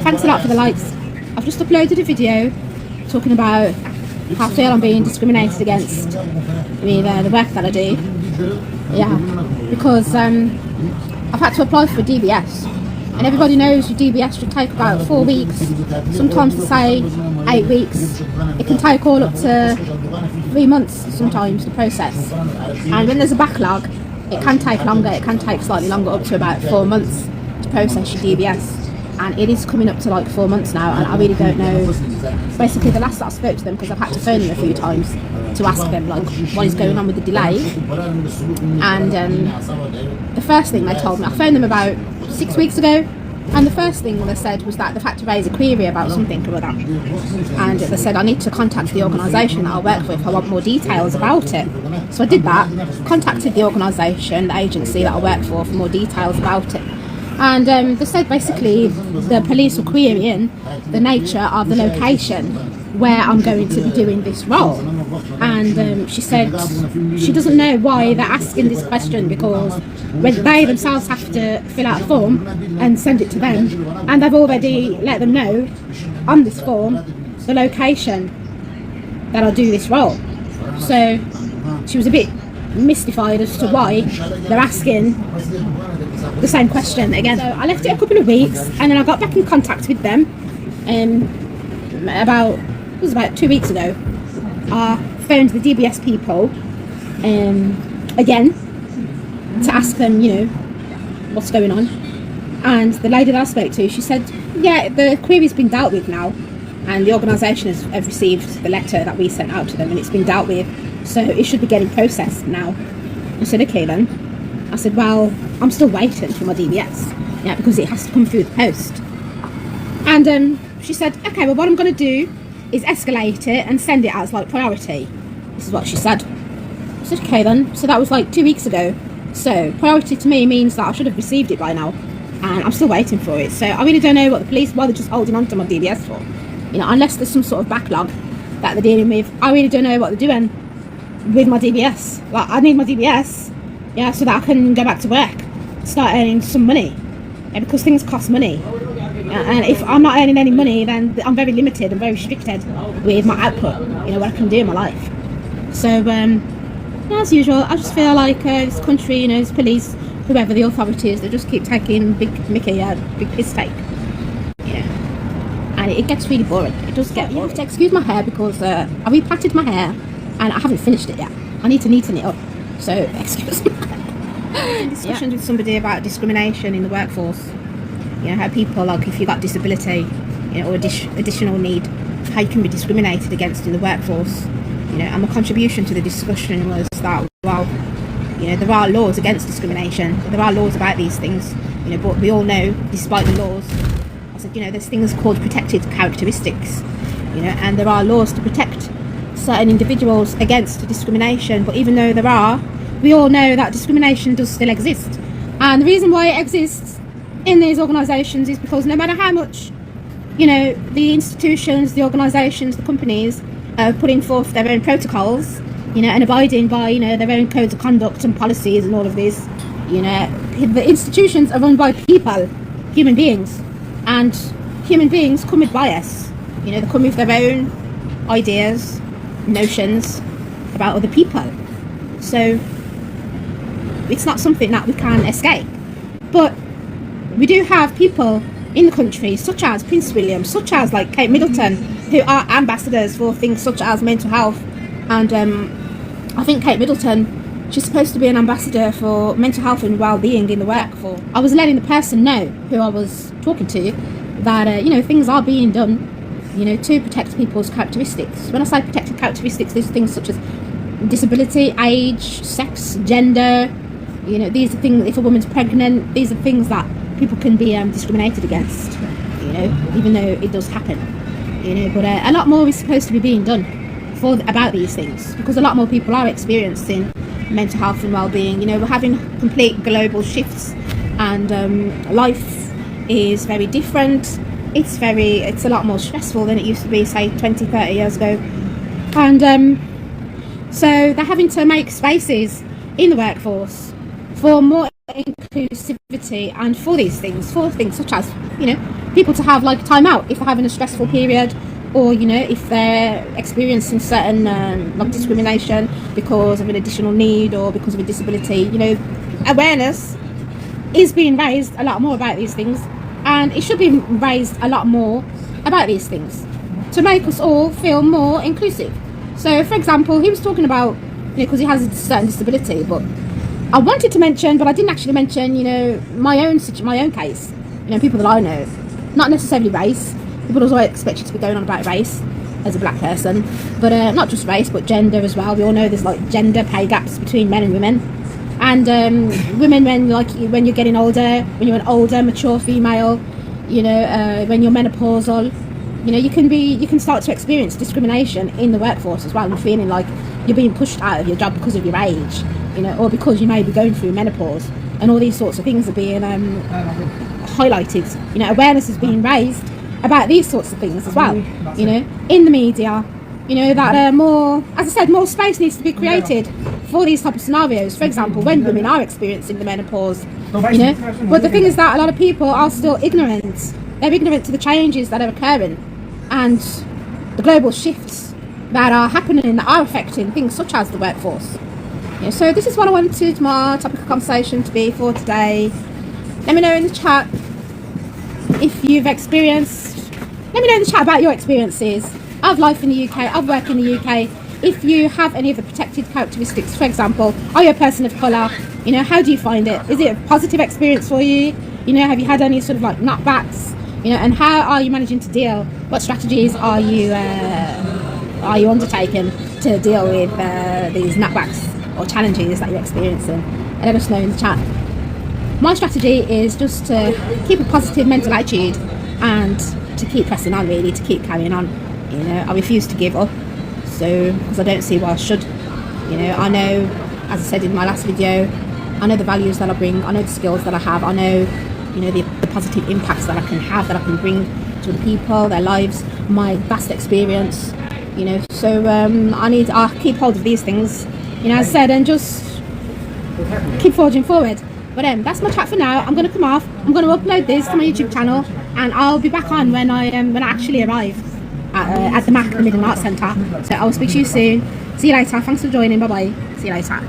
Thanks a lot for the likes. I've just uploaded a video talking about how I feel I'm being discriminated against with the work that I do. Yeah, because I've had to apply for a DBS, and everybody knows your DBS should take about 4 weeks, sometimes to say 8 weeks. It can take all up to 3 months sometimes to process, and when there's a backlog it can take longer. It can take slightly longer, up to about 4 months to process your DBS, and it is coming up to like 4 months now, and I really don't know. Basically the last that I spoke to them, because I've had to phone them a few times to ask them like what is going on with the delay, and the first thing they told me, I phoned them about 6 weeks ago, and the first thing they said was that they've had to raise a query about something or other, and they said I need to contact the organisation that I work with if I want more details about it. So I did that, contacted the organisation, the agency that I work for more details about it, and they said basically the police were querying the nature of the location where I'm going to be doing this role, and she said she doesn't know why they're asking this question, because when they themselves have to fill out a form and send it to them, and they've already let them know on this form the location that I'll do this role. So she was a bit mystified as to why they're asking the same question again. So I left it a couple of weeks, and then I got back in contact with them about 2 weeks ago. I phoned the DBS people again to ask them, you know, what's going on, and the lady that I spoke to, she said, yeah, the query's been dealt with now, and the organisation have received the letter that we sent out to them, and it's been dealt with, so it should be getting processed now. I said, okay then. I said, well, I'm still waiting for my DBS, yeah, because it has to come through the post. And she said, okay, well, what I'm going to do is escalate it and send it as like priority. This is what she said. I said, okay then. So that was like 2 weeks ago. So priority to me means that I should have received it by now, and I'm still waiting for it. So I really don't know what the police, why they're just holding on to my DBS for. You know, unless there's some sort of backlog that they're dealing with. I really don't know what they're doing with my DBS. Like, I need my DBS, yeah, so that I can go back to work, start earning some money, yeah, because things cost money. And if I'm not earning any money, then I'm very limited and very restricted with my output, you know, what I can do in my life. So, as usual, I just feel like this country, you know, this police, whoever the authorities, they just keep taking big mickey, big piss take, you know. And it gets really boring. It does get. You have to excuse my hair because I replaited my hair and I haven't finished it yet. I need to neaten it up, so excuse me. Discussions with somebody about discrimination in the workforce. You know, how people, like, if you've got disability, you know, or additional need, how you can be discriminated against in the workforce. You know, and my contribution to the discussion was that, well, you know, there are laws against discrimination, there are laws about these things, you know, but we all know, despite the laws, I said, you know, there's things called protected characteristics, you know, and there are laws to protect certain individuals against discrimination, but even though there are, we all know that discrimination does still exist. And the reason why it exists in these organisations is because no matter how much, you know, the institutions, the organisations, the companies are putting forth their own protocols, you know, and abiding by, you know, their own codes of conduct and policies and all of this, you know, the institutions are run by people, human beings, and human beings come with bias. You know, they come with their own ideas, notions about other people. So it's not something that we can escape. But we do have people in the country, such as Prince William, such as like Kate Middleton, who are ambassadors for things such as mental health. And I think Kate Middleton, she's supposed to be an ambassador for mental health and well-being in the workforce. I was letting the person know who I was talking to that you know, things are being done, you know, to protect people's characteristics. When I say protected characteristics, there's things such as disability, age, sex, gender. You know, these are things. If a woman's pregnant, these are things that people can be discriminated against. You know, even though it does happen. You know, but a lot more is supposed to be being done about these things, because a lot more people are experiencing mental health and well-being. You know, we're having complete global shifts, and life is very different. It's a lot more stressful than it used to be, say 20-30 years ago. And so they're having to make spaces in the workforce for more inclusivity and for these things, for things such as, you know, people to have like time out if they're having a stressful period, or you know, if they're experiencing certain like discrimination because of an additional need or because of a disability. You know, awareness is being raised a lot more about these things, and it should be raised a lot more about these things to make us all feel more inclusive. So for example, he was talking about, you know, because he has a certain disability, but I wanted to mention, but I didn't actually mention, you know, my own case, you know, people that I know, not necessarily race. People always expect you to be going on about race as a black person, but not just race, but gender as well. We all know there's like gender pay gaps between men and women, and women, when you're getting older, when you're an older, mature female, you know, when you're menopausal, you know, you can start to experience discrimination in the workforce as well, and feeling like you're being pushed out of your job because of your age, you know, or because you may be going through menopause, and all these sorts of things are being highlighted. You know, awareness is being raised about these sorts of things as well, you know, in the media, you know, that more, as I said, more space needs to be created for these type of scenarios. For example, when women are experiencing the menopause, you know, but the thing is that a lot of people are still ignorant. They're ignorant to the changes that are occurring and the global shifts that are happening, that are affecting things such as the workforce. You know, so this is what I wanted my topic of conversation to be for today. Let me know in the chat if you've experienced, let me know in the chat about your experiences of life in the UK, of work in the UK. If you have any of the protected characteristics, for example, are you a person of colour? You know, how do you find it? Is it a positive experience for you? You know, have you had any sort of like knockbacks? You know, and how are you managing to deal? What strategies are you undertaking to deal with these knockbacks or challenges that you're experiencing? And let us know in the chat. My strategy is just to keep a positive mental attitude and to keep pressing on, really, to keep carrying on. You know, I refuse to give up, so, because I don't see why I should. You know, I know, as I said in my last video, I know the values that I bring, I know the skills that I have, I know, you know, the positive impacts that I can have, that I can bring to the people, their lives, my vast experience, you know, so I'll keep hold of these things, you know, as I said, and just keep forging forward. But that's my chat for now. I'm going to come off, I'm going to upload this to my YouTube channel, and I'll be back on when I actually arrive at the MAC, the Midland Arts Centre. So I'll speak to you soon. See you later. Thanks for joining. Bye bye. See you later.